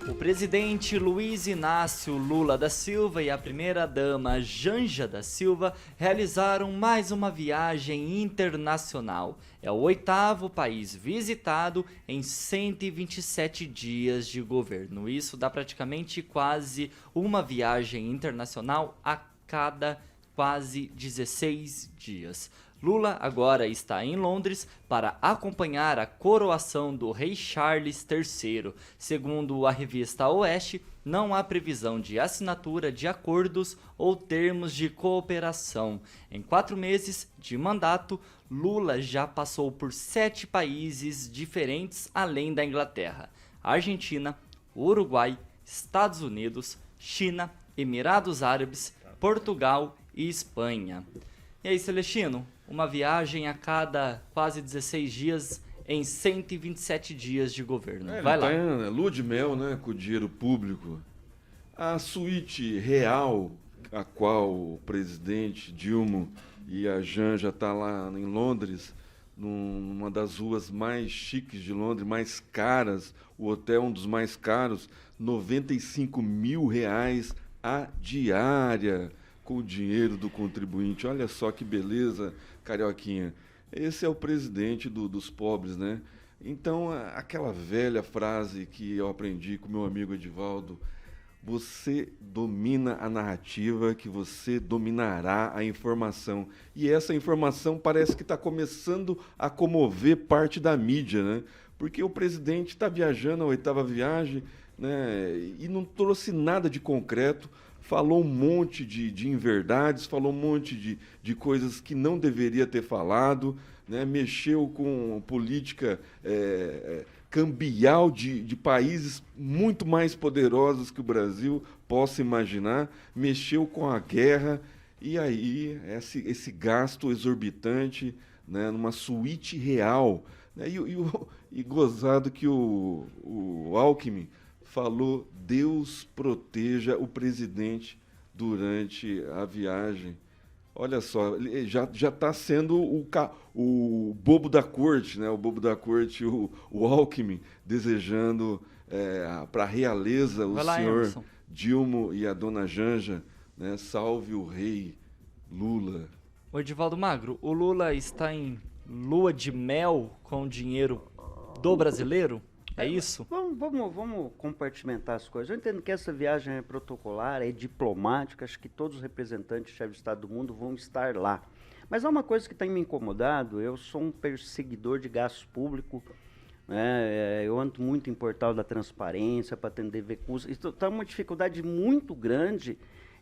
O presidente Luiz Inácio Lula da Silva e a primeira-dama Janja da Silva realizaram mais uma viagem internacional. É o 8º país visitado em 127 dias de governo. Isso dá praticamente quase uma viagem internacional a cada quase 16 dias. Lula agora está em Londres para acompanhar a coroação do rei Charles III. Segundo a revista Oeste, não há previsão de assinatura de acordos ou termos de cooperação. Em 4 meses de mandato, Lula já passou por 7 países diferentes além da Inglaterra: Argentina, Uruguai, Estados Unidos, China, Emirados Árabes, Portugal e Espanha. E aí, Celestino? Uma viagem a cada quase 16 dias em 127 dias de governo. Vai lá. Tá lua de mel, né, com o dinheiro público. A suíte real, a qual o presidente Dilma e a Janja tá lá em Londres, numa das ruas mais chiques de Londres, mais caras, o hotel um dos mais caros, R$95 mil a diária, com o dinheiro do contribuinte. Olha só que beleza, Carioquinha. Esse é o presidente dos pobres, né? Então, aquela velha frase que eu aprendi com meu amigo Edivaldo: você domina a narrativa, que você dominará a informação. E essa informação parece que está começando a comover parte da mídia, né? Porque o presidente está viajando a 8ª viagem, né? E não trouxe nada de concreto. Falou um monte de inverdades, falou um monte de coisas que não deveria ter falado, né? Mexeu com política cambial de países muito mais poderosos que o Brasil possa imaginar, mexeu com a guerra, e aí esse gasto exorbitante, né, numa suíte real, né? E gozado que o Alckmin falou: Deus proteja o presidente durante a viagem. Olha só, ele já está sendo o bobo da corte, né? O bobo da corte, o Alckmin, desejando para a realeza o senhor Emerson. Dilma e a dona Janja, né? Salve o rei Lula. O Edivaldo Magro, o Lula está em lua de mel com o dinheiro do brasileiro? É isso? Vamos compartimentar as coisas. Eu entendo que essa viagem é protocolar, é diplomática, acho que todos os representantes de chefe de Estado do mundo vão estar lá. Mas há uma coisa que tem me incomodado: eu sou um perseguidor de gasto público, né? Eu ando muito em portal da transparência para atender recursos. Está uma dificuldade muito grande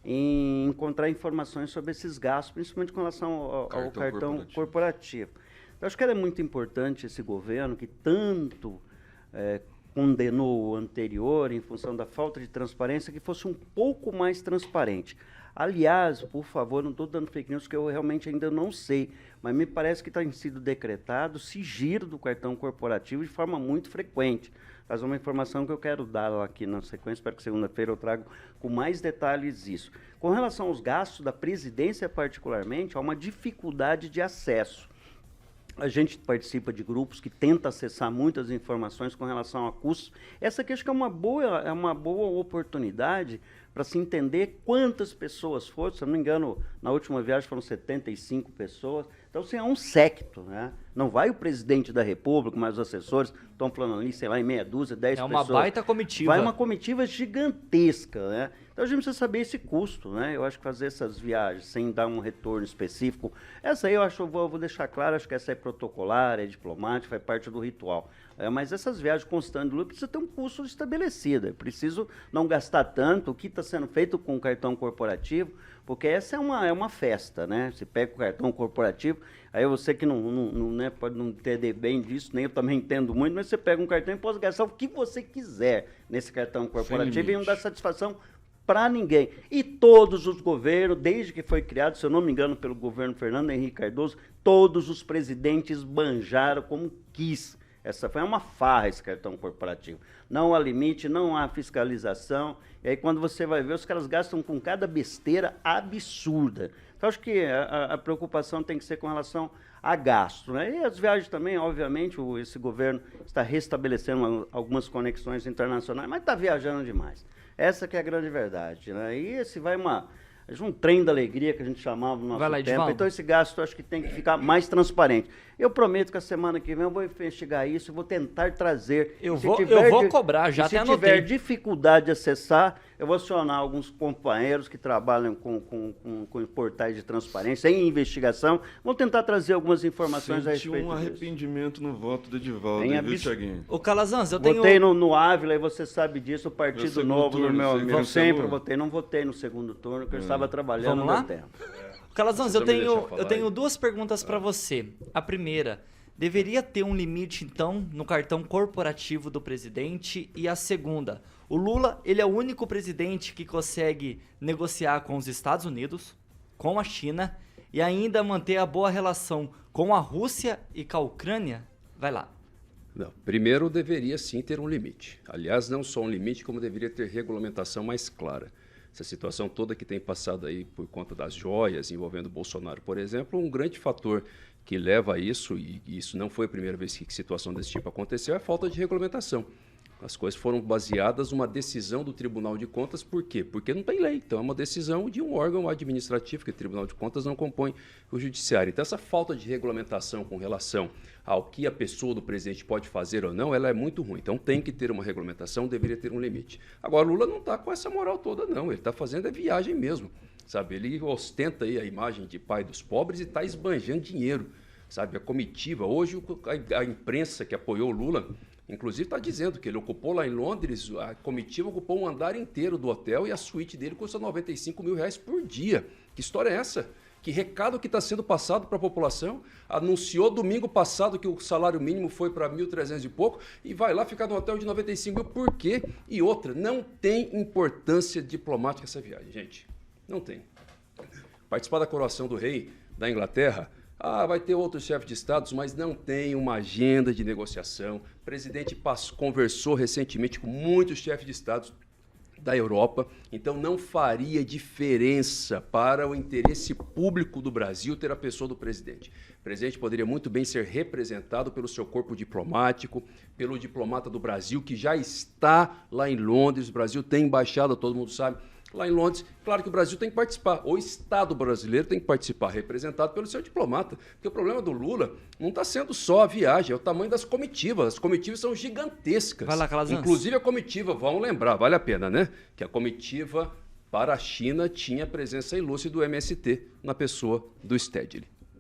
em encontrar informações sobre esses gastos, principalmente com relação ao cartão corporativo. Então, acho que era muito importante esse governo, que tanto condenou o anterior em função da falta de transparência, que fosse um pouco mais transparente. Aliás, por favor, não estou dando fake news, que eu realmente ainda não sei, mas me parece que tem sido decretado sigilo do cartão corporativo de forma muito frequente. Mas é uma informação que eu quero dar aqui na sequência, espero que segunda-feira eu trago com mais detalhes isso. Com relação aos gastos da presidência particularmente, há uma dificuldade de acesso. A gente participa de grupos que tentam acessar muitas informações com relação a custos. Essa aqui acho que é uma boa oportunidade para se entender quantas pessoas foram. Se eu não me engano, na última viagem foram 75 pessoas. Então, assim, é um séquito, né? Não vai o presidente da República, mas os assessores estão falando ali, sei lá, em meia dúzia, 10 pessoas. É uma baita comitiva. Vai uma comitiva gigantesca, né? Então a gente precisa saber esse custo, né? Eu acho que fazer essas viagens sem dar um retorno específico, essa aí eu acho, eu vou deixar claro, acho que essa é protocolar, é diplomática, faz parte do ritual. Mas essas viagens constantes do Lula precisa ter um custo estabelecido. É preciso não gastar tanto o que está sendo feito com o cartão corporativo, porque essa é uma festa, né? Você pega o cartão corporativo, aí você que né, pode não entender bem disso, nem eu também entendo muito, mas você pega um cartão e pode gastar o que você quiser nesse cartão corporativo e não dá satisfação para ninguém. E todos os governos, desde que foi criado, se eu não me engano, pelo governo Fernando Henrique Cardoso, todos os presidentes banjaram como quis. Essa foi uma farra, esse cartão corporativo. Não há limite, não há fiscalização. E aí, quando você vai ver, os caras gastam com cada besteira absurda. Então, acho que a preocupação tem que ser com relação a gasto, né? E as viagens também, obviamente, esse governo está restabelecendo algumas conexões internacionais, mas está viajando demais. Essa que é a grande verdade, né? E esse vai um trem da alegria que a gente chamava no nosso Vai lá, tempo. Edivaldo. Então esse gasto eu acho que tem que ficar mais transparente. Eu prometo que a semana que vem eu vou investigar isso e vou tentar trazer. Eu Se vou tiver cobrar, já até se tiver anotei. dificuldade de acessar, eu vou acionar alguns companheiros que trabalham com portais de transparência em investigação. Vou tentar trazer algumas informações a Senti respeito um disso. arrependimento no voto do Edivaldo, Em viu, Thiaguinho? Ô, Calazans, eu tenho... Votei no Ávila e você sabe disso, o No Partido segundo Novo, turno, no meu você amigo. Eu cancelou? sempre votei, não votei no segundo turno, porque eu estava trabalhando Vamos lá? no tempo. Calazans, Você eu também deixa eu tenho falar aí. duas perguntas para você. A primeira, deveria ter um limite, então, no cartão corporativo do presidente? E a segunda, o Lula, ele é o único presidente que consegue negociar com os Estados Unidos, com a China e ainda manter a boa relação com a Rússia e com a Ucrânia? Vai lá. Não, primeiro deveria sim ter um limite. Aliás, não só um limite, como deveria ter regulamentação mais clara. Essa situação toda que tem passado aí por conta das joias envolvendo Bolsonaro, por exemplo, um grande fator que leva a isso, e isso não foi a primeira vez que situação desse tipo aconteceu, é a falta de regulamentação. As coisas foram baseadas numa decisão do Tribunal de Contas, por quê? Porque não tem lei, então é uma decisão de um órgão administrativo, que o Tribunal de Contas não compõe o Judiciário. Então essa falta de regulamentação com relação ao que a pessoa do presidente pode fazer ou não, ela é muito ruim. Então tem que ter uma regulamentação, deveria ter um limite. Agora, Lula não está com essa moral toda, não. Ele está fazendo viagem mesmo, sabe? Ele ostenta aí a imagem de pai dos pobres e está esbanjando dinheiro, sabe? A comitiva. Hoje a imprensa que apoiou o Lula, inclusive, está dizendo que ele ocupou lá em Londres, a comitiva ocupou um andar inteiro do hotel e a suíte dele custa R$95 mil por dia. Que história é essa? Que recado que está sendo passado para a população? Anunciou domingo passado que o salário mínimo foi para 1.300 e pouco e vai lá ficar no hotel de 95 mil. Por quê? E outra, não tem importância diplomática essa viagem, gente. Não tem. Participar da coroação do rei da Inglaterra, vai ter outros chefes de estados, mas não tem uma agenda de negociação. O presidente conversou recentemente com muitos chefes de estados da Europa, então não faria diferença para o interesse público do Brasil ter a pessoa do presidente. O presidente poderia muito bem ser representado pelo seu corpo diplomático, pelo diplomata do Brasil, que já está lá em Londres. O Brasil tem embaixada, todo mundo sabe, lá em Londres. Claro que o Brasil tem que participar, o Estado brasileiro tem que participar, representado pelo seu diplomata. Porque o problema do Lula não está sendo só a viagem, é o tamanho das comitivas. As comitivas são gigantescas. Vai lá, Calazans. Inclusive a comitiva, vamos lembrar, vale a pena, né? Que a comitiva para a China tinha a presença ilustre do MST na pessoa do Stedley.